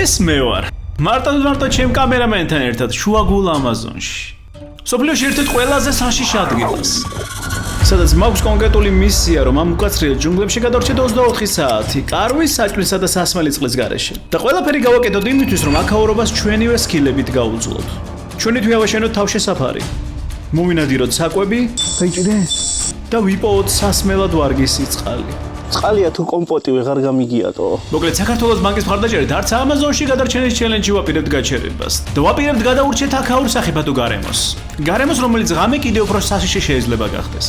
ეს მე ვარ. მარტო ჩემ კამერამენთან ერთად შუაგულ ამაზონში. სოფლიოში ერთ-ერთ ყველაზე საშიში ადგილას. სადაც მაქვს კონკრეტული მისია, რომ ამ უკაცრიელ ჯუნგლებში გადავრჩეთ 24 საათი, კარვის, საჭმლისა და სასმელი წყლის გარეშე. და ყველაფერი გავაკეთოთ იმისთვის, რომ აქაურობას ჩვენივე სკილებით გავუძლოთ. ჩვენით ვიავაშენოთ თავშესაფარი. მოვინადიროთ საკვები, და ვიპოვოთ სასმელად ვარგისი წყალი. წყალია თუ კომპოტი ვეღარ გამიგიატო. მოკლედ საქართველოს ბანკის მხარდაჭერით არც ამაზონში გადარჩენის ჩელენჯი ვაპირებთ გაჩერებას. და ვაპირებთ გადაურჩეთ აქაურ სახიფათო გარემოს. გარემოს, რომელიც ღამე კიდევ უფრო საშიში შეიძლება გახდეს.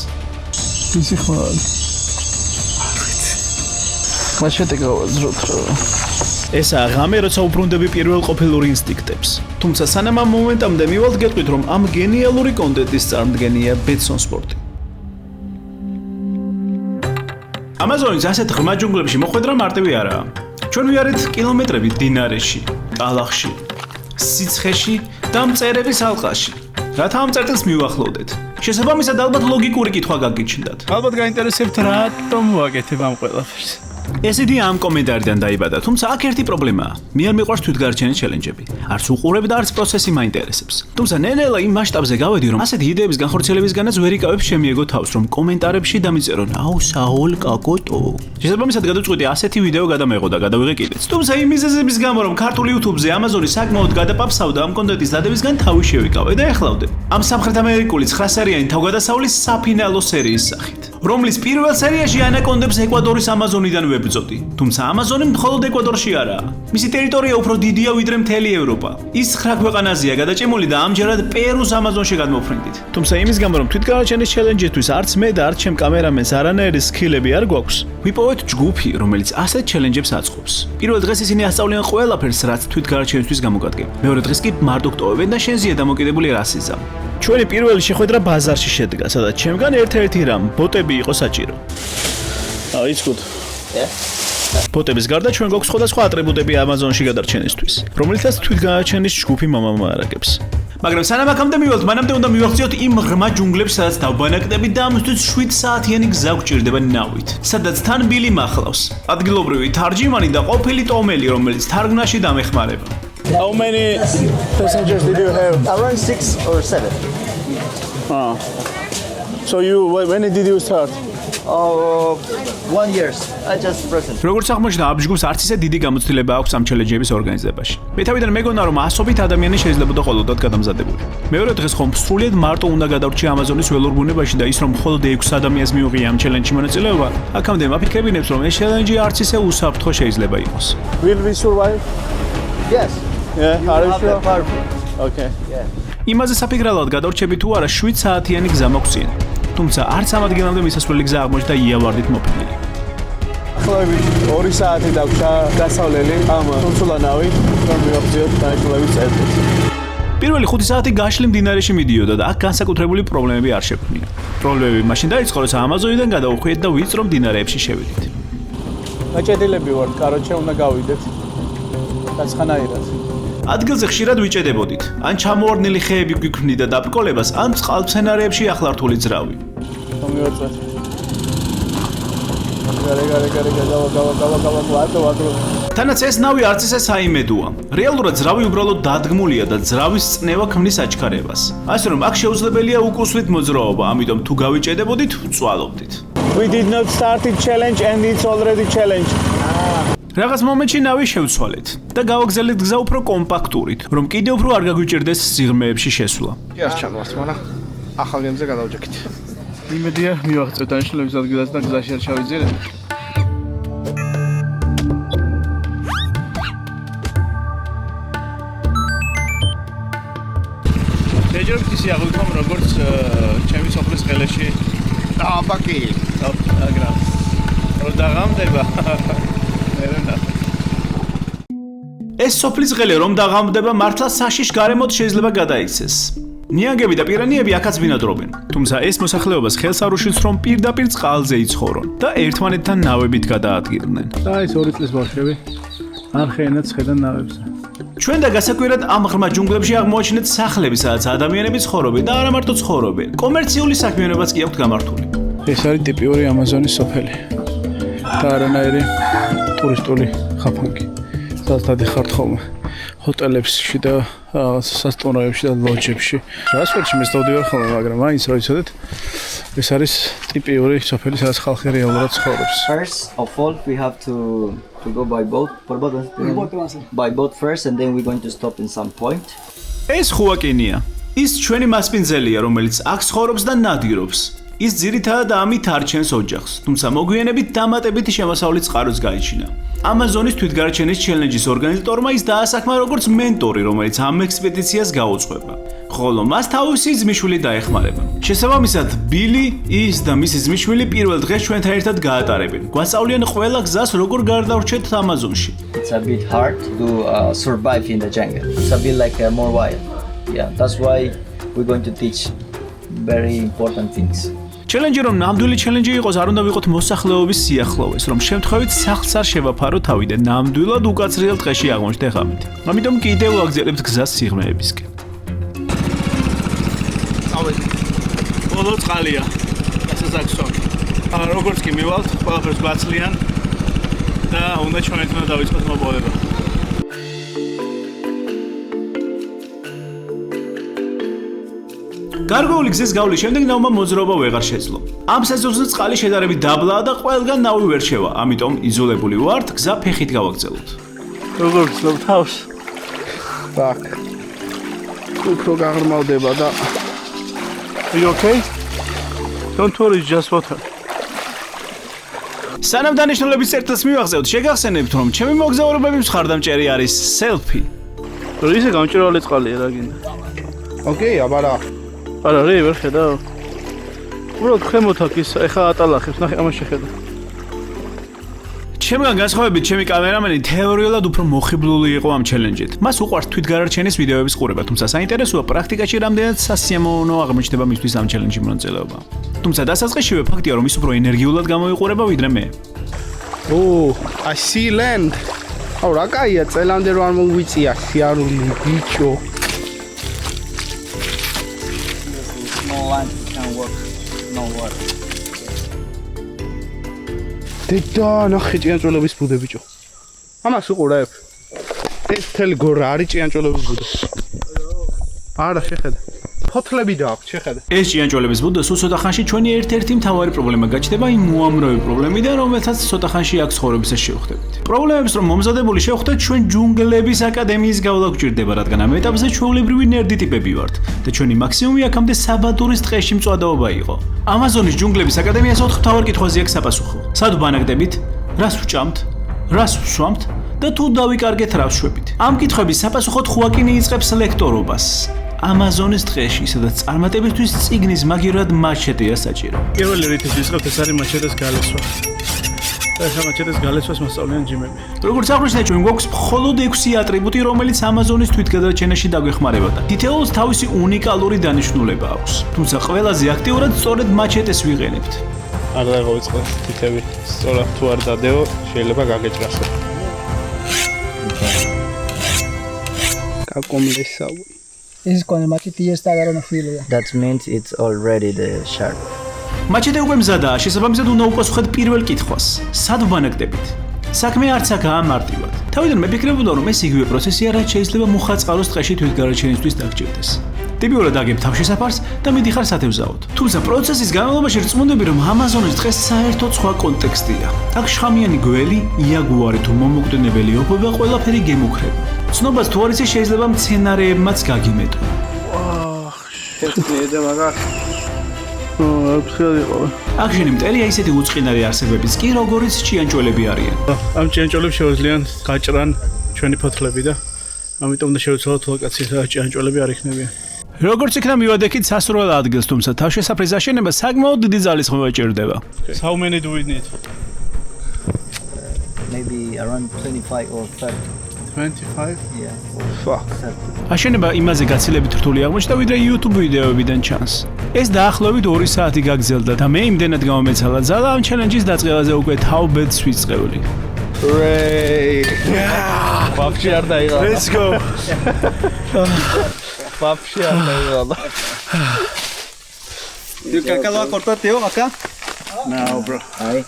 ისი ხარ. მაშეთე გავაზროთ რა. ესაა ღამე, როცა უბრუნდები პირველ ყოფილურ ინსტინქტებს. თუმცა სანამ ამ მომენტამდე მივალთ გეტყვით, რომ ამ გენიალური კონტენტის წარმდგენია Betson Sport. ამაზონის ასეთ ღრმა ჯუნგლებში მოხვედრა მარტივი არაა. ჩვენ ვიარეთ კილომეტრებით დინარეში, ტალახში, სიცხეში და მწერების ალყაში. რათა ამ წერტილს მივახლოვდეთ. შესაბამისად ალბათ ლოგიკური კითხვა გაგიჩნდათ. ალბათ გაინტერესებთ რატომ ვაკეთებ ამ ყველაფერს. ეს იდეა ამ კომენტარიდან დაიბადა, თუმცა აქ ერთი პრობლემაა. მე არ მიყვარს თვითგარჩენის ჩელენჯები. არც უყურებ და არც პროცესი მაინტერესებს. თუმცა ნელ-ნელა იმ მასშტაბზე გავედი, რომ ასეთი იდეების განხორციელებისგანაც ვერ იკავებ შემიეგო თავს, რომ კომენტარებში დამიწერონ აუ საულ კაკოტო. შესაბამისად გადავწყვიტე ასეთი ვიდეო გადამეღო და გადავიღე კიდეც. თუმცა იმ მიზეზების გამო, რომ ქართულ YouTube-ზე ამაზონი საკმაოდ გადაპაფსავდა ამ კონტენტის დადებისგან თავი შევიკავე და ეხლავდე. ამ სამხრეთ ამერიკული 9 სერიანი თავგადასავლის საფინალო სერიის სახით, რომლის პირველ სერიაში ანაკონდებს ეკვადორის ამაზონიდან ვებრძოდი. თუმცა ამაზონი მხოლოდ ეკვადორში არაა. მისი ტერიტორია უფრო დიდია ვიდრე მთელი ევროპა. ის 9 ქვეყანაზეა გადაჭიმული და ამჯერად პერუს ამაზონში გადმოვფრინდით. თუმცა იმის გამო, რომ თვითგარჩენის ჩელენჯისთვის არც მე და არც ჩემ კამერამენს არანაირი სკილები არ გვაქვს, ვიპოვეთ ჯგუფი, რომელიც ასეთ ჩელენჯებს აწყობს. პირველ დღეს ისინი ასწავლიან ყველაფერს, რაც თვითგარჩენისთვის გამოგადგენ. მეორე დღეს კი მარტო ტოვებენ და შენზეა დამოკიდებული რასიზამ. ჩვენი პირველი შეხვედრა ბაზარში შედგა, სადაც ჩემგან ერთ-ერთი რამ ბოტები იყო საჭირო. It's good. ბოტების გარდა ჩვენ გვაქვს სხვადასხვა ატრიბუტები ამაზონში გადარჩენისთვის, რომელთაც თვითგარჩენის ჯგუფი მომამარაგებს. მაგრამ სანამ აქამდე მივალთ, მანამდე უნდა მივახციოთ იმ ღრმა ჯუნგლებს, სადაც დავბანაკდებით და ამისთვის 7 საათიანი გზა გვჭირდება ნავით, სადაც თან ბილი მახლავს, ადგილობრივი თარჯიმანი და ყოფილი ტომელი, რომელიც თარგმნაში დამეხმარება. How many passengers did you have? Around 6 or 7. So when did you start? 1 year. I just present. როგორც აღმოჩნდა, ამ ჯგუფს არც ისე დიდი გამოცდილება აქვს ამ ჩელენჯების ორგანიზებაში. მე თავიდან მეგონა, რომ ასობით ადამიანი შეიძლებოდა ყოლოდად გადამზადებული. მეორე დღეს ხომ სრულიად მარტო უნდა გადავრჩი ამაზონის ველურ ბუნებაში და ის რომ მხოლოდ 6 ადამიანს მიუღია ამ ჩელენჯში მონაწილეობა, აქამდე მაფიქრებინებს, რომ ეს ჩელენჯი არც ისე უსაფრთხო შეიძლება იყოს. Will we survive? Yes. Yeah, are you sure? Perfect. Okay. Yeah. იმაზე საფიქრალად გადავრჩები თუ არა 7 საათიანი გზა მოგწიენ. თუმცა არც ამ ადგილამდე მისასვლელი გზა აღმოჩნდა იავარდით მოფენილი. ახლა 2 საათი დაგვრჩა დასავლელი ამ თუნცულანავი, რომ მივახციოთ დაახლოებით წერტილს. პირველი 5 საათი გაშლი მდინარეში მიდიოდა და აქ განსაკუთრებული პრობლემები არ შექმნია. პრობლემები მაშინ დაიწყო, როცა ამაზონიდან გადავხვიეთ და ვიწრო მდინარეებში შევიდით. გაჭედილები ვართ, კაროჩე უნდა გავიდეთ. გაცხანაირად. ადგილზე ხშირად ვიჭედებოდით. ან ჩამოვარდნილი ხეები გვიქმნიდა დაბრკოლებას, ან წყალმცენარეებში ახლართული ძრავი. მომივაწვეთ. გავა. თანაც ეს ნავი არც ისე საიმედოა. რეალურად ძრავი უბრალოდ დადგმულია და ძრავის წნევა ქმნის აჩქარებას. ასე რომ აქ შეუძლებელია უკუსლით მოძრაობა, ამიტომ თუ გავიჭედებოდით, ვწვალობდით. We did not start the challenge and it's already challenge. რაღაც მომენტში ნავი შევცვალეთ და გავაგზავნეთ გზა უფრო კომპაქტურით, რომ კიდევ უფრო არ გაგვიჭირდეს სიღრმეებში შესვლა. არ ჩამოვართ, მაგრამ ახალი ამზე გადავჯექით. იმედია მივახცევთ დანიშნულების ადგილას და გზაში არ ჩავიძირეთ. ეჯერობთ ისე აღვიქვამ, როგორც ჩემი სოფლის ყელეში. აბაკი. აგრა. რომ დაღამდება. ეს სოფლის ყელე რომ დაღამდება მართლა საშიშ გარემოთ შეიძლება გადაიქცეს. ნიანგები და პირანიები აქაც ბინადრობენ. თუმცა ეს მოსახლეობას ხელს არ უშლის რომ პირდაპირ წყალზე იცხოვრონ და ერთმანეთთან ნავებით გადაადგილდნენ. და ეს 2 წლის ბავშვები არ ხეენად ხედან ნავებზე. ჩვენ და გასაკვირად ამ ღრმა ჯუნგლებში აღმოაჩინეთ სახლები, სადაც ადამიანები ცხოვრობენ და არა მარტო ცხოვრობენ. კომერციული საქმიანობაც კი აქვთ გამართული. ეს არის ტიპიური ამაზონის სოფელი. და არანაირი ტურისტული ხაფანგი. დადიხართ ხოლმე ჰოტელებში და სასტუმროებში და ლოჯებში. ტრანსპორტში მე დავდივარ ხოლმე, მაგრამ მაინც რა იცოდეთ, ეს არის ტიპიური სოფელი, სადაც ხალხი რეალურად ცხოვრობს. First of all, we have to go by boat. By boat first, and then we're going to stop in some point. ეს ხუაკინია. ის ჩვენი მასპინძელია, რომელიც აქ ცხოვრობს და ნადირობს. ის ძირითადად ამით არჩენს ოჯახს, თუმცა მოგვიანებით დამატებითი შემოსავლის წყაროს გაიჩინა. Amazonis თვითგარჩენის ჩელენჯის ორგანიზატორმა ის დაასახმა როგორც მენტორი, რომელიც ამ ექსპედიციას გაუძღვება. ხოლო მას თავისი ძმისშვილი დაეხმარება. შესაბამისად, ბილი, ის და მისი ძმისშვილი პირველ დღეს ჩვენთან ერთად გაატარებენ. გვასწავლიან ყველა გზას, როგორ გარდავრჩეთ ამაზონში. It's a bit hard to survive in the jungle. It's a bit like more wild. Yeah, that's why we're going to teach very important things. ჩელენჯი რომ ნამდვილი ჩელენჯი იყოს, არ უნდა ვიყოთ მოსახლეობის სიახლოვეს, რომ შემთხვევით სახლს არ შევაფარო თავი და ნამდვილად უკაცრიელ დღეში აღმოჩნდე ღამით. ამიტომ კიდევ ვაგზავნებთ გზას სიღრმეებისკენ. ბოლო წყალია. ასაზაქსო. როგორც კი მივალთ, ყველაფერს გვაცლიან და უნდა ჩვენეთმა დავიწყოთ მოპოვება. გარკვეული გზის გავლის შემდეგ ნავმა მოძრაობა ვეღარ შეძლო. ამ სეზონზე წყალი შედარებით დაბლაა და ყველგან ნავი ვერ შევა, ამიტომ იზოლებული ვართ, გზა ფეხით გავაგრძელოთ. როგორ გძლობ თავს? Так. უფრო გაღრმავდება და Are you okay? Don't worry, just water. სანამ დანიშნულების წერტილს მივახზევთ, შეგახსენებთ, რომ ჩემი მოგზაურობების მხარდამჭერი არის selfie. ისე გამჭირვალე წყალია რა გინდა. ოკეი, აბარა. არა, რე ვერ ხედავ. უბრალოდ ხემოთ აქ ის ეხა ატალახებს, ნახე ამას შეხედა. ჩემგან განსხვავებით, ჩემი კამერამენი თეორიულად უფრო მოხიბლული იყო ამ ჩელენჯით. მას უყვარს თვითგარარჩენის ვიდეოების ყურება, თუმცა საინტერესოა პრაქტიკაში რამდენად სასიამოვნო აღმოჩნდება მისთვის ამ ჩელენჯში მონაწილეობა. თუმცა დასაწყისშივე ფაქტია, რომ ის უფრო ენერგიულად გამოიყურება ვიდრე მე. I see land. აუ რა კაია, წელამდე რომ არ მოგვიწია სიარული ბიჭო. No land can work. No work. დედა, ნახე ჭიანჭველების ბუდე ბიჭო. ამას უყურებ. ეს მთელი გორა არის ჭიანჭველების ბუდე. არა, შეხედე. ფოთლები დააქვს, შეხედე. ეს ჭიანჭველების ბუდე სულ ცოტა ხანში ჩვენი ერთ-ერთი მთავარი პრობლემა გაჩნდება იმ უამრავი პრობლემიდან, რომელთაც ცოტა ხანში აქ ცხოვრებისას შევხვდებით. პრობლემებს რომ მომზადებული შევხვდეთ, ჩვენ ჯუნგლების აკადემიის გავლა გვჭირდება, რადგან ამ ეტაპზე ჩვეულებრივი ნერდი ტიპები ვართ და ჩვენი მაქსიმუმი აქამდე საბადურის ტყეში მწვადაობა იყო. ამაზონის ჯუნგლების აკადემიას 4 მთავარ კითხვაზე აქვს საფასუხო. სად ვბანაკდებით? რას ვჭამთ? რას ვსვამთ? და თუ დავიკარგეთ რა ვშვებით? ამ კითხვების საფასუხოდ ხუაკინი იწყებს ლექტორობას. ამაზონის ტყეში, სადაც წარმატებისთვის წიგნის მაგივრად მაჩეტეა საჭირო. პირველი რითიც ვისწრებთ, ეს არის მაჩეტეს გალესვა. და ეს მაჩეტეს გალესვას მასწავლიან ჯიმები. როგორც აღნიშნეთ, ჩვენ გვაქვს მხოლოდ 6 ატრიბუტი, რომელიც ამაზონის თვითგადარჩენაში დაგვეხმარება და თითოეულს თავისი უნიკალური დანიშნულება აქვს. თუმცა ყველაზე აქტიურად სწორედ მაჩეტეს ვიყენებთ. არ დაიღო თითები. სწორად თუ არ დადეო, შეიძლება გაგეჭრასო. კაკომლესავი. Es con el machete ya está agarrando filo ya. That means it's already the sharp. მაჩეტე უკვე მზადაა, შესაბამისად უნდა უპასუხოთ პირველ კითხვას. სად ვბანაკდებით? საქმე არც აქაა მარტივად. თავიდან მე ფიქრებოდა, რომ ეს იგივე პროცესია, რაც შეიძლება მუხაწყაროს ტყეში თვითგარარჩენისთვის დაგჭირდეს. ტიპიურად აგებ თავშესაფარს და მიდიხარ სათევზაოდ. თუმცა პროცესის განმავლობაში რწმუნდები, რომ ამაზონის ტყეს საერთოდ სხვა კონტექსტია. აქ შხამიანი გველი, იაგუარი თუ მომოკვდინებელი ობობა ყველაფერი გემუქრება. ცნობას თუ არ იცი შეიძლება მცენარეებმაც გაგიმეტო. ეს მაგარ. ფხილი ყო. აქ შენი მტერია ისეთი უწყინარი არსებებიც კი, როგორიც ჭიანჭველები არიან. ამ ჭიანჭველებს შეუძლიან გაჭრან ჩვენი ფოთლები და ამიტომ უნდა შევცვალოთ ლოკაციას, სადაც ჭიანჭველები არ იქნებიან. როგორც იქნა მივადექით სასურველ ადგილს, თუმცა თავშესაფრის აშენება საკმაოდ დიდი ძალისხმევა ჭირდება. How many do we need? Maybe around 25 or 30. 25? Yeah. Fuck. 30. აშენება იმაზე გაცილებით რთული აღმოჩნდა, ვიდრე YouTube ვიდეოებიდან ჩანს. ეს დაახლოებით 2 საათი გაგრძელდა და მე იმდენად გამომეცალა ძალა ამ ჩელენჯის დაწყებაზე უკვე თავბედს ვიწყეული. Hooray! Вообще არ დაიღალა. Let's go. Вообще არ დაიღალა. You can call a cortateo acá? No, bro. Ahí.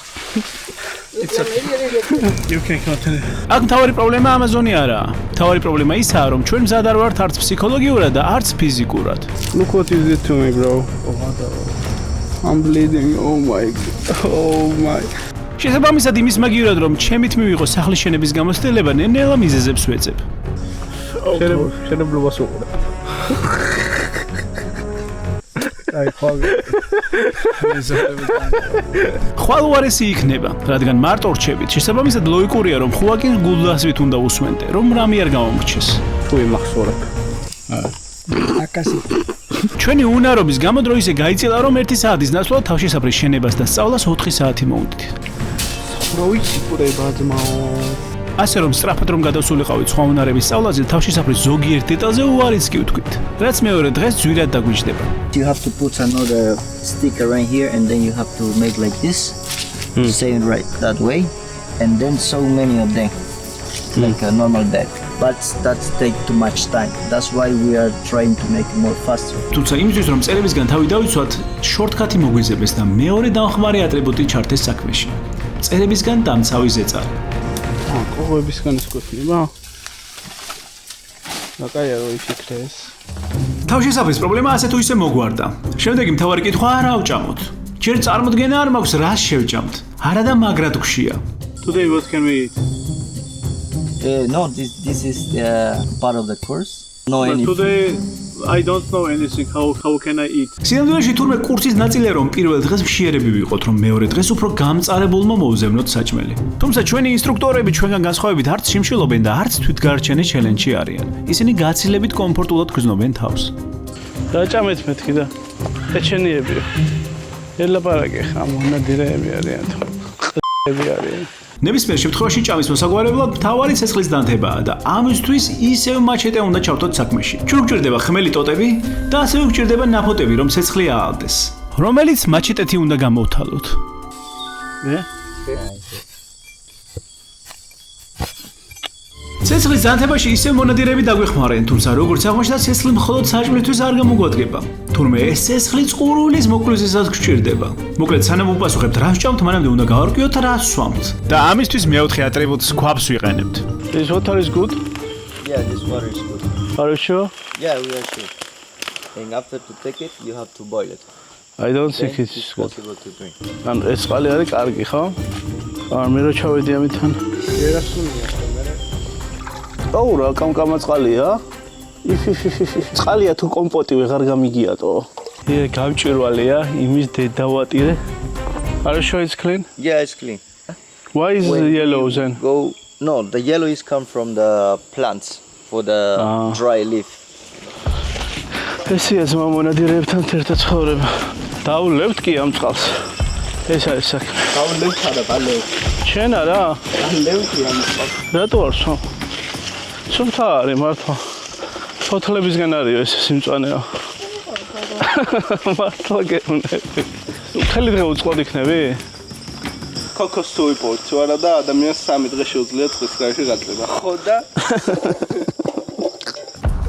You can continue. აქ მთავარი პრობლემა ამაზონი არაა. მთავარი პრობლემა ისაა, რომ ჩვენ მზად არ ვართ არც ფსიქოლოგიურად და არც ფიზიკურად. Look what you did to me, bro. I'm bleeding. Oh my god. Oh my. შესაბამისად იმის მაგივრად რომ ჩემით მივიღო სახლის შენების გამოცდილება ნელ-ნელა მიზეზებს ვეძებ. შენებლობას უყურე. აი ხოლმე. ხვალ უარესი იქნება, რადგან მარტო რჩებით. შესაბამისად ლოგიკურია რომ ხუაკინ გულდასვით უნდა უსვენდე, რომ რამე არ გამომრჩეს. თუ იმახსოვრებ. აკასი. ჩვენი უნარობის გამო დრო ისე გაიწილა რომ 1 საათის ნაცვლად თავშესაფრის შენებას და სწავლას 4 საათი მოვდით. რო იცი ყურება ძმაო. ასე რომ სწრაფად რომ გადავსულიყავით სხვა უნარების სწავლაზე თავშესაფრის ზოგიერთ დეტალზე უარიც კი ვთქვით. რაც მეორე დღეს ძვირად დაგვიჯდება. You have to put another sticker right here and then you have to make like this. Same right that way. And then so many of them. Like a normal deck. But that take too much time. That's why we are trying to make it more faster. თუმცა იმისთვის რომ წერებისგან თავი დავიცვათ, შორტკატი მოგვიძებეს და მეორე დამხმარე ატრიბუტი ჩართეს საქმეში. წერებისგან დამცავი ზეწარი. ყოღებისგან ის გვექნება? ნაკაია რო იფიქრეს. თავშესაფრის პრობლემა ასე თუ ისე მოგვარდა. შემდეგი მთავარი კითხვა არა ავჭამოთ. ჯერ წარმოდგენა არ მაქვს რას შევჭამთ. არა და მაგრად გვშია. Today what can we eat? No, this is part of the course. No But anything. today I don't know anything. How can I eat? სინამდვილეში თურმე კურსის ნაწილია რომ პირველ დღეს მშიერები ვიყოთ, რომ მეორე დღეს უფრო გამწარებულმა მოვზევნოთ საჭმელი. თუმცა ჩვენი ინსტრუქტორები ჩვენგან განსხვავებით არც შიმშილობენ და არც თვითგარჩენის ჩელენჯში არიან. ისინი გაცილებით კომფორტულად გრძნობენ თავს. დაჭამეთ მეთქი და ეჩენიებია. ელაპარაკე ხა მონადირეები არიან. ყები არიან. ნებისმიერ შემთხვევაში ჭამის მოსაგვარებლად მთავარი ცეცხლის დანთებაა და ამისთვის ისევ მაჩეტე უნდა ჩავთოთ საქმეში. ჩვენ გვჭირდება ხმელი ტოტები და ასევე გვჭირდება ნაფოტები, რომ ცეცხლი აალდეს, რომელიც მაჩეტეთი უნდა გამოვთალოთ. ცეცხლის დანთებაში ისევ მონადირეები დაგვეხმარენ, თუმცა როგორც აღმოჩნდა, ცეცხლი მხოლოდ საჭმელთვის არ გამოგვადგება. თურმე ეს ცეცხლი წყურულის მოკლისისას გვჭირდება. მოკლედ, სანამ უპასუხებთ რა ვჭამთ, მანამდე უნდა გავარკვიოთ რა ვსვამთ. და ამისთვის მეოთხე ატრიბუტს ქვაბს ვიყენებთ. This water is good? Yeah, this water is good. Are you sure? Yeah, we are sure. And after to take it, you have to boil it. I don't think Then it's it's good. possible to drink. ან ეს წყალი არის კარგი, ხო? არ მე რო ჩავედი ამითან. აუ რა კამკამა წყალია? წყალია თუ კომპოტი ვეღარ გამიგიატო. ე გამჭვირვალეა, იმის დედავატირე. Are you sure it's clean? Yeah, it's clean. Why is When it yellow you then? No, the yellow is come from the plants for the dry leaf. ესია ზმა მონადირეებთან ერთად ცხოვრება. დავლებთ კი ამ წყალს. ეს არის საქმე. Leaf არა, leaf. შენ არა? Leaf am წყალს. რატო არ სვამ? სულთა არის მართლა. ფოთლებისგან არის ეს სიმწვანეა. მართლა გეუბნები. ხელი დღე უწყლოდ იქნები? ქოქოს თუ იპოვეთ თუ არა და ადამიანს 3 დღე შეუძლია წყლის გარეშე გაძლება. ხო და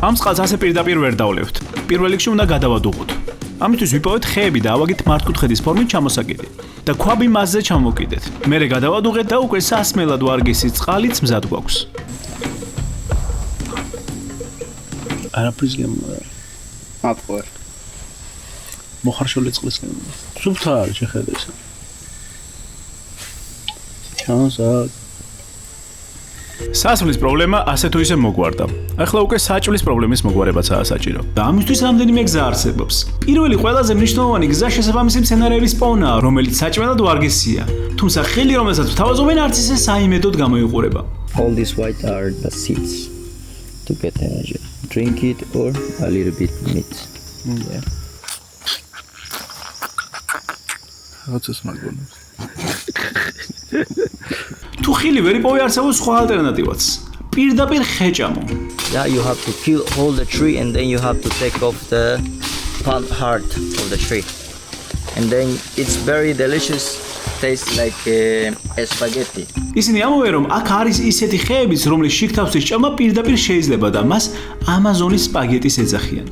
ამ წყალს ასე პირდაპირ ვერ დავლევთ. პირველ რიგში უნდა გადავადუღოთ. ამისთვის ვიპოვეთ ხეები და ავაგით მართკუთხედის ფორმით ჩამოსაკიდე და ქვაბი მასზე ჩამოვკიდეთ. მერე გადავადუღეთ და უკვე სასმელად ვარგისი წყალიც მზად გვაქვს. არაფრის გემო. მათყوار. მოხარშული წყლის გემო. სულთა არის შეხედე ეს. ჩანსა სასმლის პრობლემა ასე თუ ისე მოგვარდა. ახლა უკვე საჭმლის პრობლემის მოგვარებაცაა საჭირო. და ამისთვის რამდენიმე გზა არსებობს. პირველი ყველაზე მნიშვნელოვანი გზა შესაბამისი მცენარეების პოვნაა, რომელიც საჭმელად ვარგისია. თუმცა ხელი, რომელსაც ვთავაზობენ, არც ისე საიმედოდ გამოიყურება. All these white are the seeds to get energy. Drink it or a little bit meat. Yeah. როცეს მაგონებს. თუ ხილი ვერ იპოვე არსებობს სხვა ალტერნატივაც. პირდაპირ ხეჭამო. Yeah, you have to kill all the tree and then you have to take off the plant heart of the tree. And then it's very delicious, tastes like spaghetti. ისინი ამოვე რომ აქ არის ისეთი ხეებიც, რომლის შიგთავსის ჭამა პირდაპირ შეიძლება და მას ამაზონის სპაგეტის ეძახიან.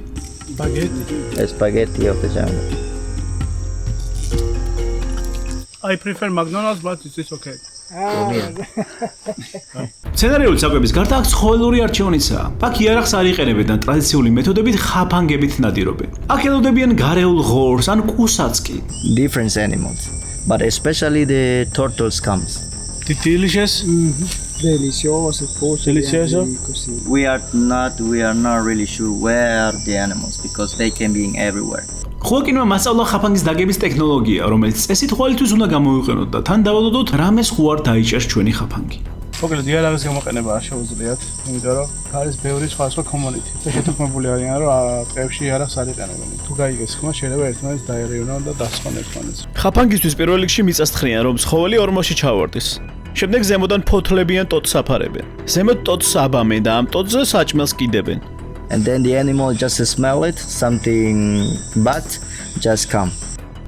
Spaghetti of the jungle. I prefer McDonald's but it's okay. სცენარიული საკვების გარდა აქ ცხოველური არჩევანიცაა. აქ იარაღს არ იყენებენ და ტრადიციული მეთოდებით ხაფანგებით ნადირობენ. აქ ელოდებიან გარეულ ღორს ან კუსაც კი. Different animals, but especially the turtles comes. Delicious. Delicioso, forse. Delicioso? Così. We are not really sure where are the animals because they can be everywhere. ხუაკინმა მასწავლა ხაფანგის დაგების ტექნოლოგია, რომელიც წესით ხვალისთვის უნდა გამოვიყენოთ და თან დავალოდოთ რამეს ხუარ დაიჭერს ჩვენი ხაფანგი. მოკლედ იარაღის გამოყენება არ შეუძლიათ, იმიტომ რომ არის ბევრი სხვა კომუნიტი. და შეთანხმებული არიან, რომ ტყეებში იარაღს არ იყენებენ. თუ გაიგეს ხმა, შეიძლება ერთმანეთს დაერევნონ და დასხონ ერთმანეთს. ხაფანგისთვის პირველ რიგში მიწასთხრიან, რომ ცხოველი ორმოში ჩავარდეს. შემდეგ ზემოდან ფოთლებიან ტოტს აფარებენ. ზემოთ ტოტს აბამენ და ამ ტოტზე საჭმელს კიდებენ. And then the animal just smell it, something bad just come.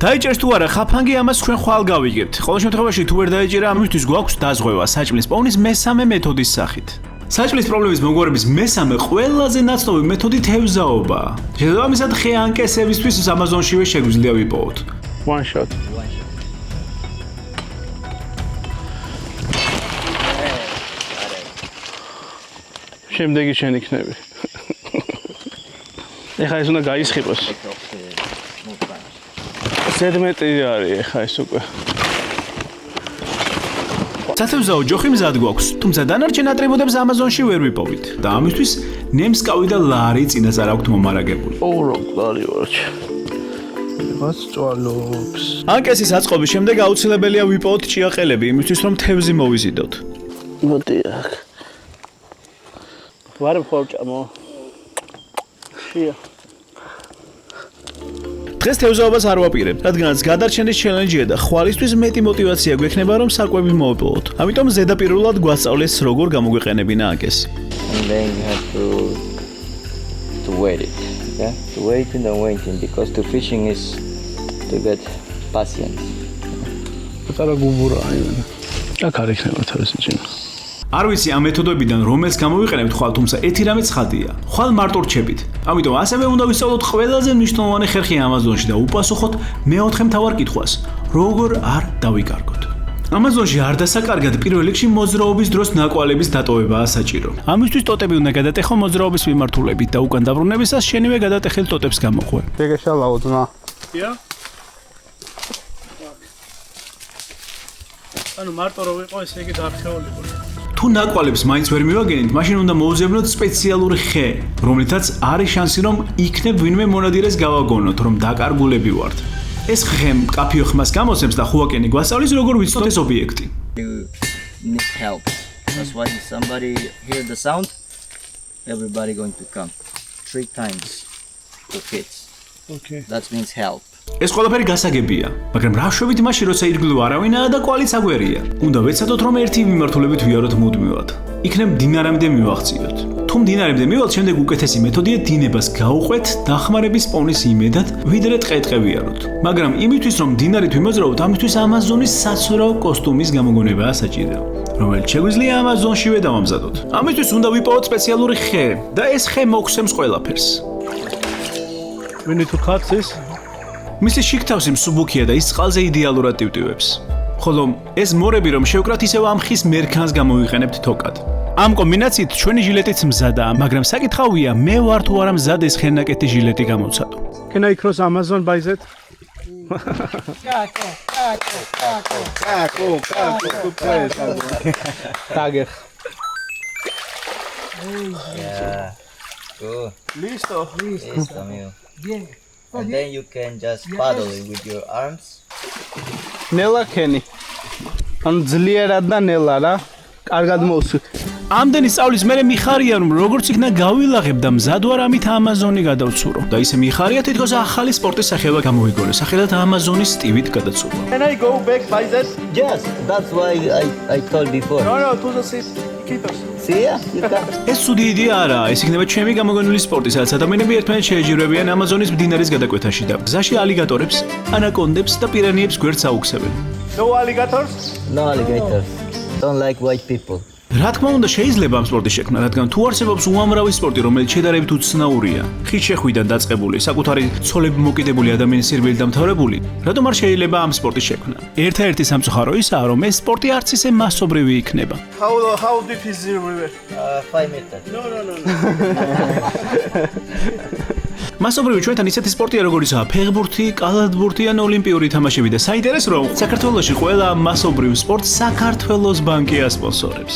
დაიჭერს თუ არა ხაფანგი ამას ჩვენ ხვალ გავიგებთ. ყოველ შემთხვევაში თუ ვერ დაიჭერა ამისთვის გვაქვს დაზღვევა საჭმლის პოვნის მესამე მეთოდის სახით. საჭმლის პრობლემის მოგვარების მესამე ყველაზე ნაცნობი მეთოდი თევზაობაა. შესაბამისად ხე ანკესებისთვის ამაზონშივე შეგვიძლია ვიპოვოთ. One shot. შემდეგი შენ იქნები. ეხლა ეს უნდა გაისხიბოს. ზედმეტი არის ეხლა ეს უკვე. სათევზაო ჯოხი მზად გვაქვს, თუმცა დანარჩენ ატრიბუტებს ამაზონში ვერ ვიპოვით და ამისთვის ნემსკავი და ლარი წინასწარ აქვთ მომარაგებული. ოურო ლარი ვარჩ. ვაც წვალობს. ანკესის აწყობის შემდეგ აუცილებელია ვიპოვოთ ჭიაყელები იმისთვის რომ თევზი მოვიზიდოთ. მოდი აქ. ვარ ხორჭამო. შია. დღეს თევზაობას არ ვაპირებ, რადგანაც გადარჩენის ჩელენჯია და ხვალისთვის მეტი мотиваცია გვექნება რომ საკვები მოვიპოვოთ. ამიტომ ზედაპირულად გვასწავლეს როგორ გამოგვეყენებინა ანკესი. And then you have to wait it. Yeah? To waiting and waiting because to fishing is to get patience. პატარა გუბურა აივენა. აქ არ იქნება თავისი ჭინა. არ ვიცი ამ მეთოდებიდან რომელს გამოვიყენებთ ხვალ, თუმცა ერთი რამე ცხადია. ხვალ მარტო რჩებით. ამიტომ ასევე უნდა ვისწავლოთ ყველაზე მნიშვნელოვანი ხერხი ამაზონში და უპასუხოთ მეოთხე მთავარ კითხვას: როგორ არ დავიკარგოთ? ამაზონში არ დასაკარგად პირველ რიგში მოძრაობის დროს ნაკვალების დატოვებაა საჭირო. ამისთვის ტოტები უნდა გადატეხო მოძრაობის მიმართულებით და უკან დაბრუნებისას შენივე გადატეხილ ტოტებს გამოყვე. ეგეშალაო ძმა. ია? ანუ მარტო რო ვიყო ესე იგი დარხეულიყო. თუ ნაკვალებს მაინც ვერ მივაგენით, მაშინ უნდა მოუძებნოთ სპეციალური ხე, რომლითაც არის შანსი რომ იქნებ ვინმე მონადირეს გავაგონოთ, რომ დაკარგულები ვართ. ეს ხე მკაფიო ხმას გამოსცემს და ხუაკენი გვასწავლის როგორ ვიცნოთ ეს ობიექტი. You need help. That's why if somebody hear the sound, everybody going to come. 3 times to hit. Okay. That means help. ეს ყველაფერი გასაგებია, მაგრამ რა შვებით მაშინ როცა ირგვლივ არავინაა და კვალიც აგვერია. უნდა ვეცადოთ რომ ერთი მიმართულებით ვიაროთ მუდმივად. იქნებ დინარამდე მივაღწიოთ. თუ დინარამდე მივალთ, შემდეგ უკეთესი მეთოდია დინებას გაუყვეთ დახმარების პოვნის იმედად, ვიდრე ტყე-ტყე ვიაროთ. მაგრამ იმისთვის რომ დინარით ვიმოძრაოთ, ამისთვის ამაზონის საცურაო კოსტუმის გამოგონებაა საჭირო, რომელიც შეგვიძლია ამაზონშივე დავამზადოთ. ამისთვის უნდა ვიპოვოთ სპეციალური ხე და ეს ხე მოგხსნებს ყველაფერს. We need to cut this. მისი შიგთავსი მსუბუქია და ის წყალზე იდეალურად ტივტივებს. ხოლო ეს მორები რომ შევკრათ ისევ ამ ხის მერქანს გამოვიყენებთ თოკად. ამ კომბინაციით ჩვენი ჟილეტიც მზადაა, მაგრამ საკითხავია მე ვარ თუ არა მზად ეს ხენაკეთი ჟილეტი გამოვცადო. Can I cross Amazon by that? Tagger. Yeah. Good. Listo. Yes, amigo. Bien. And then you can just paddle it with your arms. ნელა ქენი. ან ძლიერად და ნელა რა. კარგად მოვსვი. ამდენი სწავლის მერე მიხარია რომ როგორც იქნა გავილაღებ და მზად ვარ ამით ამაზონი გადავცურო და ისე მიხარია თითქოს ახალი სპორტის სახეობა გამოვიგონე სახელად ამაზონის ტივით გადაცულა. Can I go back by that? Yes, that's why I told before. No, to the seat. Kitos. See ya? You can. ეს ცუდი იდეა არაა, ეს იქნება ჩემი გამოგონილი სპორტი, სადაც ადამიანები ერთმანეთს შეეჯიბრებიან ამაზონის მდინარის გადაკვეთაში და გზაში ალიგატორებს, ანაკონდებს და პირანიებს გვერდს აუგსებენ. No alligators? No alligators. Don't like white people. რა თქმა უნდა შეიძლება ამ სპორტის შექმნა, რადგან თუ არსებობს უამრავი სპორტი, რომელიც შედარებით უცნაურია, ხით შეხვიდან დაწყებული, საკუთარი ცოლები მოკიდებული ადამიანის სირბილით დამთავრებული, რატომ არ შეიძლება ამ სპორტის შექმნა? ერთადერთი სამწუხარო ისაა, რომ ეს სპორტი არც ისე მასობრივი იქნება. How deep is the river? 5 meters. No. მასობრივი ჩვენთან ისეთი სპორტია, როგორიცაა ფეხბურთი, კალათბურთი ან ოლიმპიური თამაშები და საინტერესო რომ საქართველოში ყველა მასობრივ სპორტს საქართველოს ბანკი ასპონსორებს.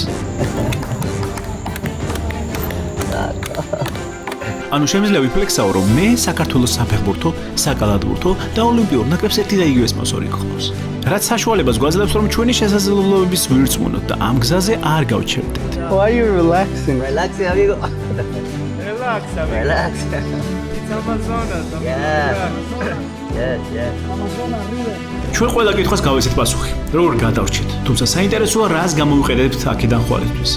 ანუ შემიძლია ვიფლექსაო, რომ მე საქართველოს საფეხბურთო, საკალათბურთო და ოლიმპიურ ნაკრებს ერთი და იგივე სპონსორი გყავს. რაც საშუალებას გვაძლევს, რომ ჩვენი შესაძლებლობების ვირწმუნოთ და ამ გზაზე არ გავჩერდეთ. Why are you relaxing? Relax, amigo. Relax, amigo. Relax. It's Amazonas. Yes. ჩვენ ყველა კითხვას გავესეთ პასუხი. როგორ გადავრჩეთ? თუმცა საინტერესოა რას გამოვიყენებთ აქედან ხვალისთვის.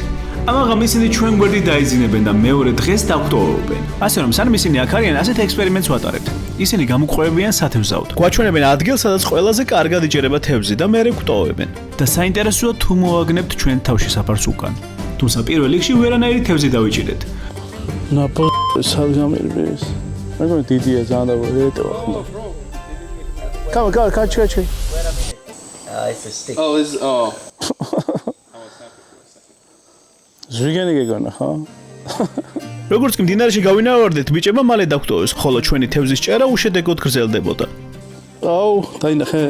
ამაღამ ისინი ჩვენ გვერდით დაიძინებენ და მეორე დღეს დაგვტოვებენ. ასე რომ სანამ ისინი აქ არიან, ასეთ ექსპერიმენტს ვატარებთ. ისინი გამოგყვებიან სათევზაოდ. გვაჩვენებენ ადგილს, სადაც ყველაზე კარგად იჭერება თევზი და მერე გვტოვებენ. და საინტერესოა თუ მოაგნებთ ჩვენ თავში საფარს უკან. თუმცა პირველ რიგში ვერანაირი თევზი დავიჭირეთ. ნაპო საგამერბეს. მაგრამ დიდია ძალიან და ეტოვა ხმა. Come, catch. It's a stick. ზრიგენი გეგონა, ხო? როგორც კი მდინარეში გავინავარდეთ, ბიჭებმა მალე დაგვტოვეს, ხოლო ჩვენი თევზის ჭერა უშედეგოდ გრძელდებოდა. აუ, დაინახე.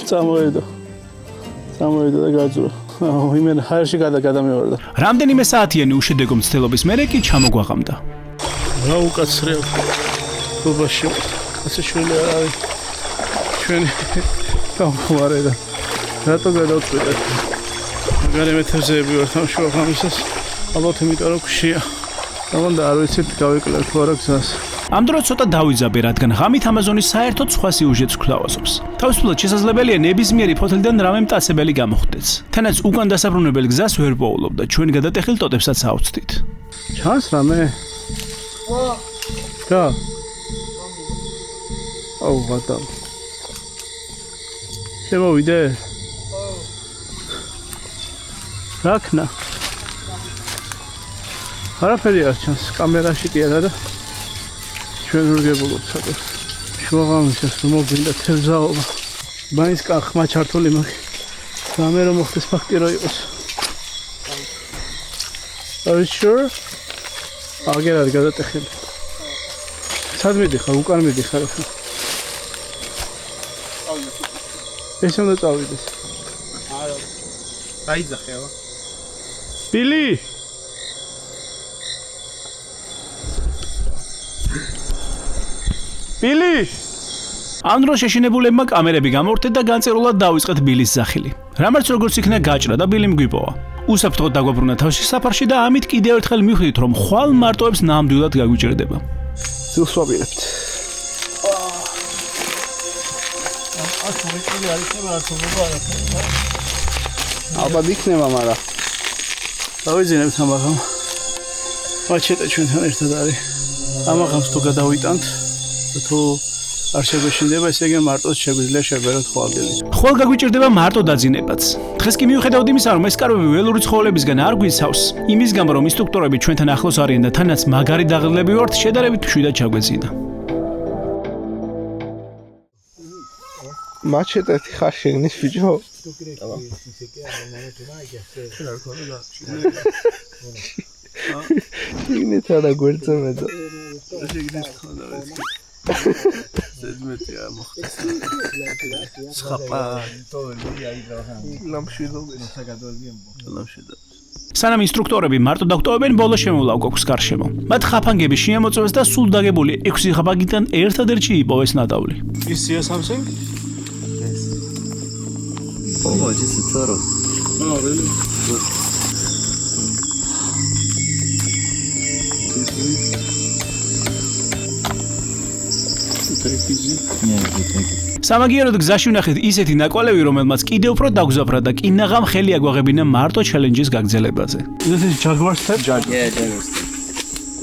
წამოვიდა და გაძვრა. აუ, იმენ ჰაერში გადამევარდა. რამდენიმე საათიანი უშედეგო მცდელობის მერე კი ჩამოგვაღამდა. რა უკაცრია. ბუბაში. ასე შვილი არ არის. ჩვენი გამხმარე და რატო გადავწყვეტეთ? მაგარი მეთევზეები ვართ ამ შუა ღამისას. ალბათ იმიტომ რომ ხშია. ამან და არ ვიცით გავიკლებთ რა გზას. ამ დროს ცოტა დავიძაბე, რადგან ღამით ამაზონი საერთოდ სხვა სიუჟეტს გვთავაზობს. თავისუფლად შესაძლებელია ნებისმიერი ფოთლიდან რამე მტაცებელი გამოხდეს. თანაც უკან დასაბრუნებელ გზას ვერ პოულობ და ჩვენ გადატეხილ ტოტებსაც ავწვდით. ჩანს რამე? და აუ ვატა. შემოვიდე? რაკნა? არაფერი არ ჩანს, კამერაში კი არა და ჩვენ ვერგებულობთ სადაც. შუაღამისას მოგვინდა თევზაობა. მაინც ხმა ჩართული მაქვს. რამე რომ მოხდეს ფაქტი რო იყოს. Are you sure? აგერ არის გადატეხილი. სად მიდიხარ? უკან მიდიხარ. ეს უნდა წავიდეს. არა. დაიძახევა. ბილი! ბილი! ამ დროს შეშინებულებმა კამერები გამორთეთ და განწერულად დავიწყეთ ბილის სახელი. რამაც როგორც იქნა გაჭრა და ბილიმ გვიპოვა. უსაფრთხოდ დაგვაბრუნა თავში საფარში და ამით კიდევ ერთხელ მივხვდით, რომ ხვალ მარტოებს ნამდვილად გაგვიჭირდება. ძილს ვაპირებთ. ალბათ იქნება, მაგრამ დავიძინებთ ამაღამ. მაჩეტე ჩვენთან ერთად არის. ამაღამს თუ გადავიტანთ, თუ არ შეგვეშინდება, ესე იგი მარტოს შეგვიძლია შევეროთ ხვალდილი. ხვალ გაგვიჭირდება მარტო დაძინებაც. დღეს კი მიუხედავად იმისა, რომ ეს კარვები ველური ცხოველებისგან არ გვიცავს, იმის გამო რომ ინსტრუქტორები ჩვენთან ახლოს არიან და თანაც მაგარი დაღლილები ვართ, შედარებით მშვიდად ჩაგვეძინა. მაჩეტეთი ხარ შეგნის ბიჭო? შიგნით არა გვერდზემედა. შეგნის ხონდა ეს. ზედმეტია მოხდეს. სხაპა ლამშვიდობენ. სანამ ინსტრუქტორები მარტო დაგვტოვებენ, ბოლოს შემოვლა გვაქვს გარშემო. მათ ხაფანგები შეამოწმეს და სულ დაგებული 6 ხაფანგიდან ერთადერთში იპოვეს ნადავლი. You see something? Oh, just a turtle. Oh, really? სამაგიეროდ გზაში ვნახეთ ისეთი ნაკვალევი, რომელმაც კიდევ უფრო დაგვზაფრა და კინაღამ ხელი აგვაღებინა მარტო ჩელენჯის გაგრძელებაზე. This is jaguar step? Yeah, Jaguar.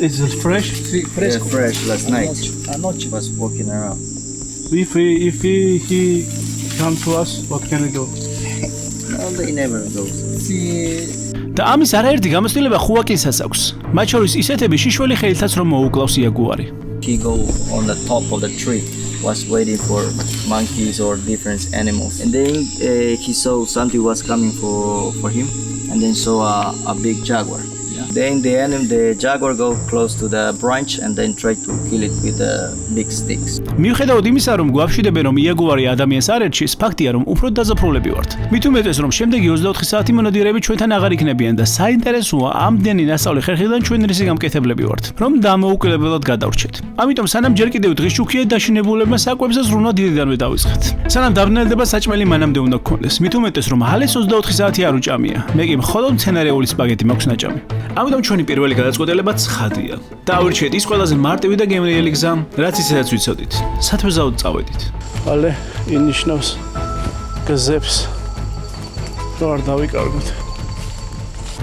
Is it fresh? Yeah, fresh last night. Was walking around. If he come to us, what can we do? No, they never go. და ამის არაერთი გამოცდილება ხუაკინსაც აქვს. მათ შორის ისეთები შიშველი ხელითაც რომ მოუკლავს იაგუარი. He go on the top of the tree, was waiting for monkeys or different animals. And then he saw something was coming for him, and then saw a big jaguar. Then the jaguar go close to the branch and then try to kill it with the big sticks. მიუხედავად იმისა, რომ გვაფშვიდებენ, რომ იაგუარი ადამიანს არ ერჩის, ფაქტია, რომ უფრო დაზაფხულები ვართ. მით უმეტეს, რომ შემდეგი 24 საათი მონადირეები ჩვენთან აღარ იქნებიან და საინტერესოა, ამდენი ნასწავლი ხერხიდან ჩვენ რისი გამკეთებლები ვართ, რომ დამოუკიდებლად გადავრჩეთ. ამიტომ სანამ ჯერ კიდევ დღის შუქია დაშინებულებმა საკვებზე ზრუნვა დიდიდანვე დავიწყეთ. სანამ დაბრუნდება საჭმელი მანამდე უნდა გქონდეს. მით უმეტეს, რომ ჰალეს 24 საათი არ უჭამია. მე კი მხოლოდ მცენარეული სპაგეტი მაქვს ნაჭამი. ამიტომ ჩვენი პირველი გადაწყვეტილება ცხადია. დავირჩიეთ ის ყველაზე მარტივი და გემრიელი გზა, რაც ისედაც ვიცოდით. სათვეზაოდ წავედით. ალე ინიშნავს გზებს. რო არ დავიკარგოთ.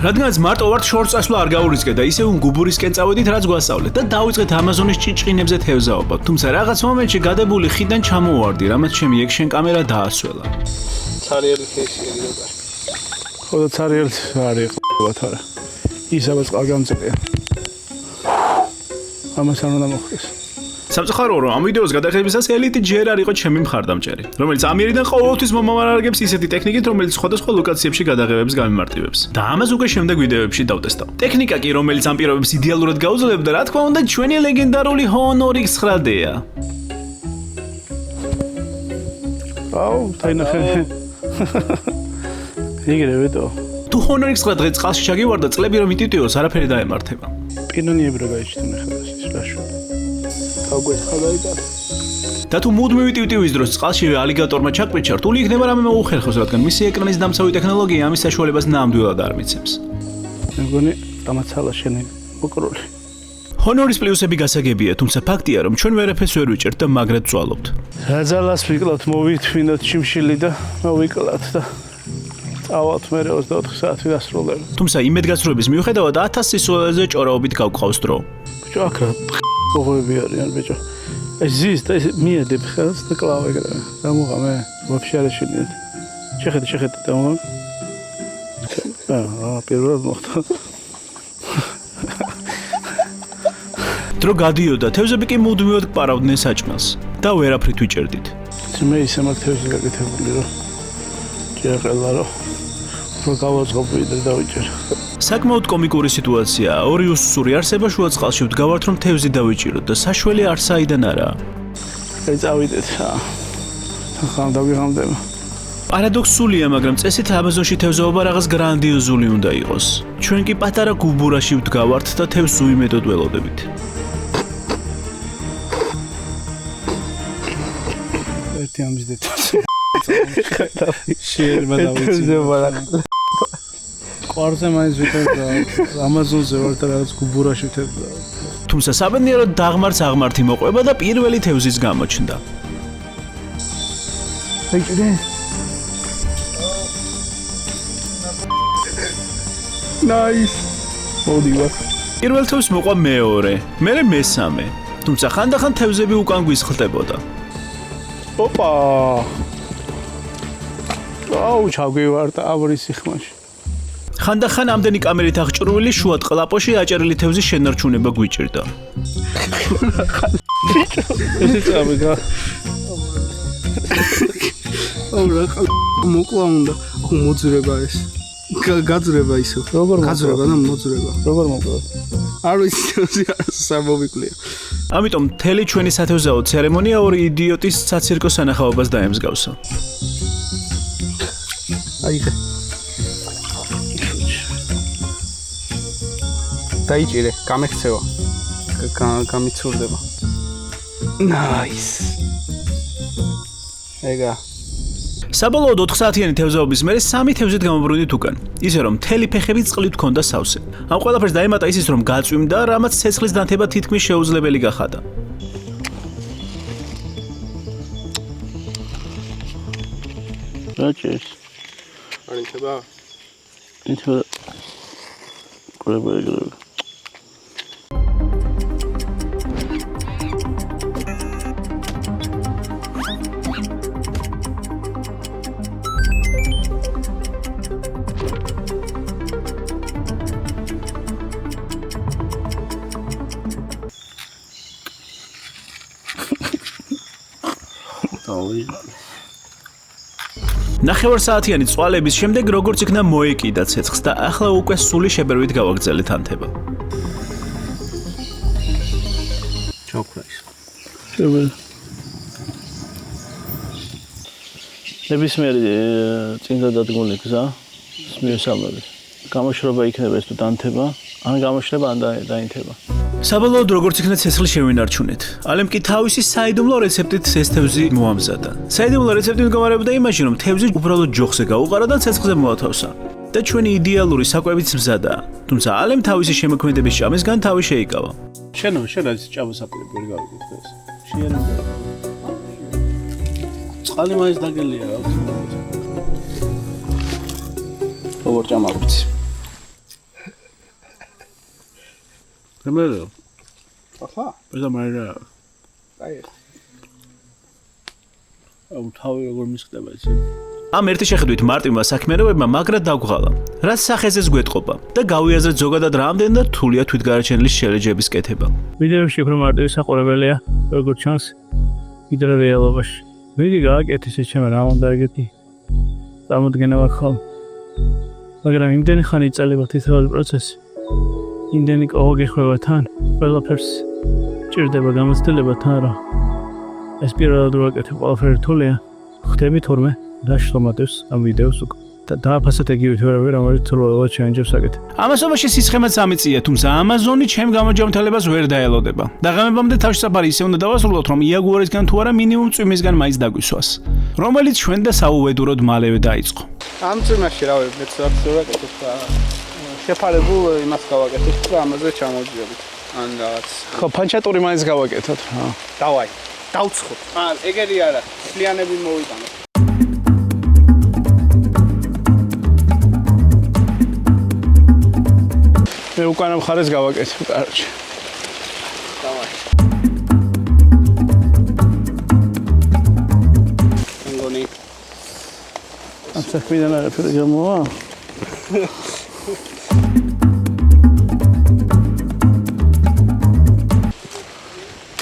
რადგანაც მარტო ვართ შორს წასვლა არ გაურიცხეთ და ისევ გუბურისკენ წავედით, რაც გვასწავლეთ და დავიწყეთ ამაზონის ჭიჭყინებზე თევზაობა. თუმცა რაღაც მომენტში გადებული ხიდან ჩამოვარდი, რამაც ჩემი ექშენ კამერა დაასველა. ცარიელი ფეისი ეგრევა. ხოდა ცარიელი არის ყובათ არა. ისაბაც ყალგამწია. ამას არ უნდა მოხდეს. სამწუხაროა, რომ ამ ვიდეოს გადაღებისას ელიტი ჯერ არ იყო ჩემი მხარდამჭერი, რომელიც ამიერიდან ყოველთვის მომამარაგებს ისეთი ტექნიკით, რომელიც სხვადასხვა ლოკაციებში გადაღებებს გამიმარტივებს. და ამას უკვე შემდეგ ვიდეოებში დავტესტავ. ტექნიკა კი, რომელიც ამ პირობებს იდეალურად გაუძლებდა, რა თქმა უნდა, ჩვენი ლეგენდარული Honor X9-დეა. აუ, თაინახე. იგრევეთო. თუ Honor X9 დღეს წყალში ჩაგივარდა, წლები რომ იტიტიოს, არაფერი დაემართება. პინონიები რა გაიჩნდნენ ახლა ეს რაშო. გაგვეცხადაიკა. და თუ მუდმივი ტივტივის დროს წყალში ალიგატორმა ჩაკპეჩა, რთული იქნება რამე მოუხერხოს, რადგან მისი ეკრანის დამცავი ტექნოლოგია ამის საშუალებას ნამდვილად არ მიცემს. მე მგონი დამაცალა შენი მოკრული. Honor-ის პლუსები გასაგებია, თუმცა ფაქტია, რომ ჩვენ ვერაფერს ვერ ვიჭერთ და მაგრად ვწვალობთ. რა ძალას ვიკლავთ, მოვითმინოთ ჩიმშილი და მოვიკლავთ და წავალთ მე 24 საათი დასრულდება. თუმცა იმედგაცრუების მიუხედავად 1000 სისულელზე ჭორაობით გავყავს დრო. ბიჭო, აქ ყოღები არიან ბიჭო. ეს ზის და ეს მიედებ ხელს და კლავ ეგრევე. დამოღა მე ვაფშე არ შეშინეთ. შეხედე დამოღა. პირველად მოხდა. დრო გადიოდა, თევზები კი მუდმივად გპარავდნენ საჭმელს და ვერაფრით ვიჭერდით. მე ისე მაგ თევზი გაკეთებული რომ ჯერყელა რომ გავაწყობი და დავიჭერო. საკმაოდ კომიკური სიტუაციაა. ორი უსუსური არსება შუა წყალში ვდგავართ, რომ თევზი დავიჭიროთ და საშველი არ საიდან არაა. აი წავიდეთ. ხან დავიღამდება. პარადოქსულია, მაგრამ წესით ამაზონში თევზაობა რაღაც გრანდიოზული უნდა იყოს. ჩვენ კი პატარა გუბურაში ვდგავართ და თევზს უიმედოდ ველოდებით. ერთი ამისდეთ. შეერმა დავიცი. ყარზე მაინც ვიტევდა ამაზონზე ვარ და რაღაც გუბურაში ვიტევდა. თუმცა საბედნიეროდ დაღმართს აღმართი მოყვება და პირველი თევზის გამოჩნდა. აიჭიდე. ნაის. მოდივარ. პირველ თევზს მოყვა მეორე, მერე მესამე. თუმცა ხანდახან თევზები უკან გვისხლდებოდა. ოპა. აუ, ჩავგივარ და ავრის სიხმაში. ხანდახან ამდენი კამერით აღჭურვილი შუად ყლაპოში აჭერილი თევზის შენარჩუნება გვიჭირდა. ესე წავიდა. აუ რა მოკლა უნდა. ხო მოძრება ეს. გაძრება ისო. როგორ გაძრება და მოძრება. როგორ მოკლა? არ ვიცი არ მოვიკლია. ამიტომ მთელი ჩვენი სათევზაო ცერემონია ორი იდიოტის საცირკო სანახაობას დაემსგავსა. აიღე. დაიჭირე, გამექცევა. გამიცურდება. ნაის. ეგა. საბოლოოდ 4 საათიანი თევზაობის მერე 3 თევზით გამობრუნდით უკან. ისე რომ მთელი ფეხები წყლით ჰქონდა სავსე. ამ ყველაფერს დაემატა ისიც რომ გაწვიმდა, რამაც ცეცხლის დანთება თითქმის შეუძლებელი გახადა. რაჭეს. არინთება? ინთება. გრება. ნახევარსაათიანი წვალების შემდეგ როგორც იქნა მოეკიდა ცეცხლს და ახლა უკვე სული შებერვით გავაგრძელეთ ანთება. ჩავქრაის. შეველი. ნებისმიერი წინდა დადგმული გზა მიესალმებით. გამოშრობა იქნება ეს თუ დანთება, ან გამოშრება ან დაინთება. საბოლოოდ როგორც იქნა ცეცხლი შევინარჩუნეთ. ალემ კი თავისი საიდუმლო რეცეპტით ეს თევზი მოამზადა. საიდუმლო რეცეპტი მდგომარეობდა იმაში, რომ თევზი უბრალოდ ჯოხზე გაუყარა და ცეცხლზე მოათავსა. და ჩვენი იდეალური საკვებიც მზადაა. თუმცა ალემ თავისი შემოქმედების ჭამისგან თავი შეიკავა. შენ ის ჭამას აპირებ ვერ გავიგებ ეს. წყალი მაინც დაგელია რა. როგორ ჭამავთ? Primero. ახლა? ეს ამერა. აი. აუ თავი როგორ მისხდება ეს? ამ ერთი შეხედვით მარტივმა საქმიანობებმა მაგრად დაგვღალა. რაც სახეზეს გვეტყობა და გავიაზრეთ ზოგადად რამდენი და რთულია თვითგარჩენილის შელეჯების კეთება. ვიდეოში უფრო მარტივი საყურებელია, როგორც ჩანს, ვიდრე რეალობაში. ვიდი გააკეთეს ეს ჩემ რა უნდა ეგეთი წარმოდგენა ვახალ. მაგრამ იმდენი ხანი იწელება თითოეული პროცესი. იმდენი კოღო გიხვევა თან, ყველაფერს ჭირდება გამოცდილება თან რა. ეს პირველად რო ვაკეთებ ყველაფერი რთულია. ხდები თორმე დაშლომატებს ამ ვიდეოს უკვე. და დააფასეთ ეგივით ვერავე რომელიც ცოლად ჩენჯებს აკეთებ. ამასობაში სისხემაც ამიწია, თუმცა ამაზონი ჩემ გამოჯამთელებას ვერ დაელოდება. და ღამებამდე თავშესაფარი ისე უნდა დავასრულოთ, რომ იაგუარისგან თუ არა მინიმუმ წვიმისგან მაინც დაგვისვას. რომელიც ჩვენ და საუვედუროდ მალევე დაიწყო. ამ წვიმაში რა ვარ, მეც ვაკეთებ და შეფარებულ იმას გავაკეთებ და ამაზე ჩამოვიძებით. ან რაღაც. ხო, ფანჩატური მაინც გავაკეთოთ. დავაი. დავცხოთ. ეგერი არა, ფლიანები მოვიტანოთ. მე უკანა მხარეს გავაკეთებ, კაროჩე. დავაი. მგონი ამ საქმიდან არაფერი გამოვა.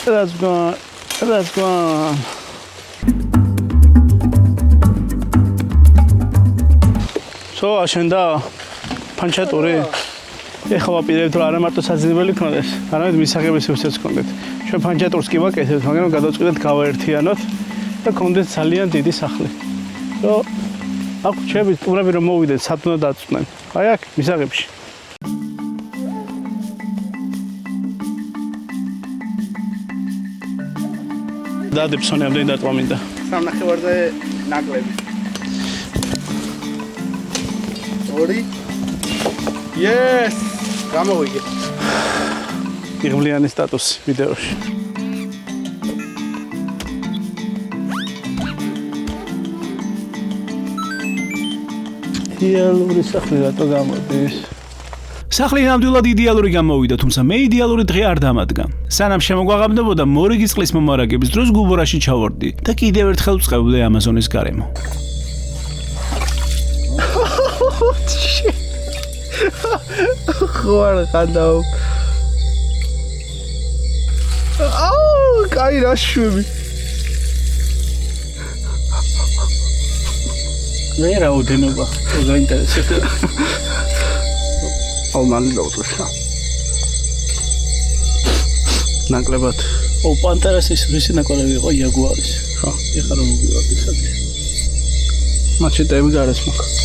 Let's go. აშენდა ფანჩატური. ეხლა ვაპირებთ რომ არა მარტო საძინებელი ქონდეს, არამედ მისაღებისებსაც ქონდეთ. ჩვენ ფანჩატურს კი ვაკეთებთ, მაგრამ გადავწყვიტეთ გავაერთიანოთ და ქონდეს ძალიან დიდი სახლი. რო აქ ჩემი სტუმრები რომ მოვიდეთ, სად უნდა დაწვდნენ. აი აქ მისაღებში. დადებსონი ამდენი დარტყმა მინდა. სამნახევარზე ნაკლები. 2 Yes! გამოვიგე. იღბლიანი სტატუსი ვიდეოში. იდეალური სახლი რატო გამოდის? სახლი ნამდვილად იდეალური გამოვიდა, თუმცა მე იდეალური დღე არ დამადგა. სანამ შემოგვაღამდებოდა მორიგი წყლის მომარაგების დროს გუბურაში ჩავორდი და კიდევ ერთხელ ვწყევლე ამაზონის გარემო. ხო არ ყანდაო. აუ, კაი რა შვები. მე რაოდენობა გაინტერესებდა. აუ მალე დავუწესა. ნაკლებად. ო პანტერასის რისი ნაკლები იყო იაგუარის. ხო, ეხლა რომ მოვიდეთ ისეთი. მაჩეტები გარეს მაქვს.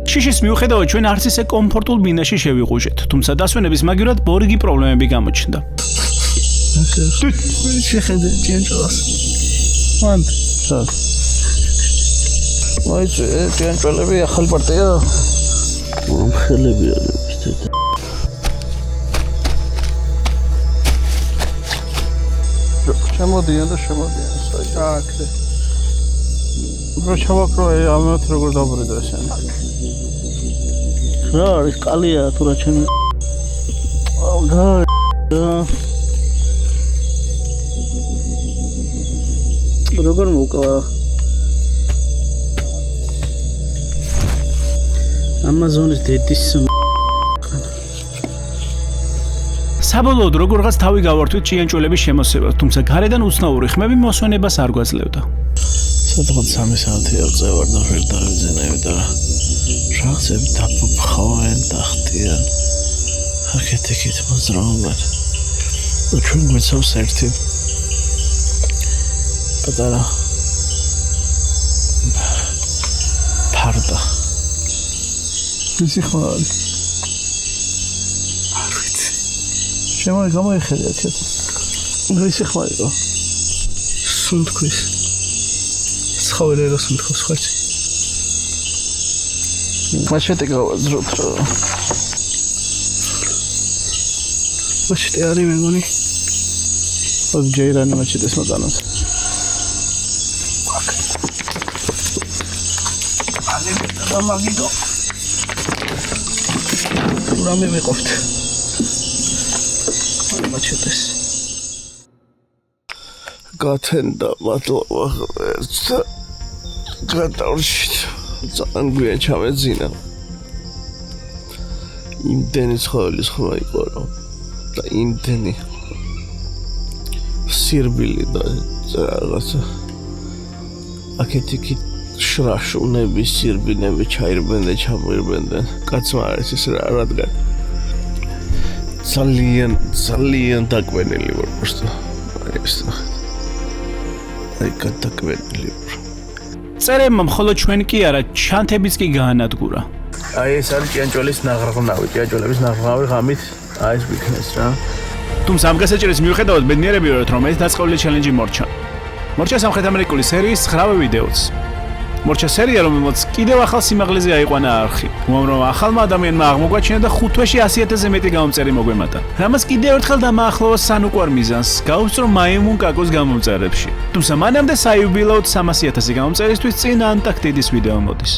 შიშის მიუხედავად ჩვენ არც ისე კომფორტულ ბინაში შევიყუჟეთ, თუმცა დასვენების მაგივრად ბორიგი პრობლემები გამოჩნდა. შეხედე ჭიანჭველას. მანდ. მოიწე ჭიანჭველები ახალი პარტია. მომხელებია ისეთ. შემოდიან და შემოდიან საერთოდ. რო ჩავაკრო ამათ როგორ დაბრუნდა ესენი. რა არის კალია თუ რა ჩემი. აუ და როგორ მოკლა ამაზონის დედის საბოლოოდ როგორღაც თავი გავართვით ჭიანჭველების შემოსევას, თუმცა გარედან უცნაური ხმები მოსვენებას არ გვაძლევდა. სადღაც 3 საათი აღწევარ და ვერ დავიძინე, იმიტომ რომ რაღაცები დაფუფხავენ, დახტიან. აქეთ-იქით მოძრაობენ. და ჩვენ გვეცავს ერთი პატარა ფარდა. ისი ხარ? არ ვიცი. შემოი გამოიხედე აქეთ. ისი ხარ? სუნთქვის. ცხოველი რა სუნთქავს ხარჯი? მაშეთე გავაძროთ რა. მაშეთე არის მეგონი. ოს ჯეირანი მაშეთეს მოგანოს. ალე და მაგიდო. რამე მეყოფთ. მაშეთეს. გათენდა მადლობა ერთსა გადავრჩით ძალიან გვიან ჩამეძინა იმდენი ცხოველის ხმა იყო რომ და იმდენი სირბილი და რაღაცა აქეთ-იქით შრაშუნები სირბინები ჩაირბენ და ჩამოირბენდნენ კაცმა არის ეს რა რადგან ძალიან დაკვენილი ვარ просто ეს აი გადაკვენილი ვარ წერემმა მხოლოდ ჩვენ კი არა, ჩანთებიც კი გაანადგურა. აი ეს არის ჭიანჭველის ნაღრღნავი, ჭიანჭველების ნაღრღნავი ღამით აი ეს ვიქნეს რა. თუმცა ამ გასაჭირის მიუხედავად ბედნიერები ვართ, რომ ეს დაწყებული ჩელენჯი მორჩა. მორჩა სამხრეთ ამერიკული სერიის 9-ვე ვიდეოც. მორჩა სერია, რომელმაც კიდევ ახალ სიმაღლეზე აიყვანა არხი. უამრავ ახალმა ადამიანმა აღმოგვაჩინა და 5 თვეში 100,000-ზე მეტი გამომწერი მოგვემატა. რამაც კიდევ ერთხელ დამაახლოვა სანუკვარ მიზანს, გაუსწრო მაიმუნ კაკოს გამომწერებში. თუმცა მანამდე საიუბილეოდ 300,000 გამომწერისთვის წინ ანტარქტიდის ვიდეო მოდის.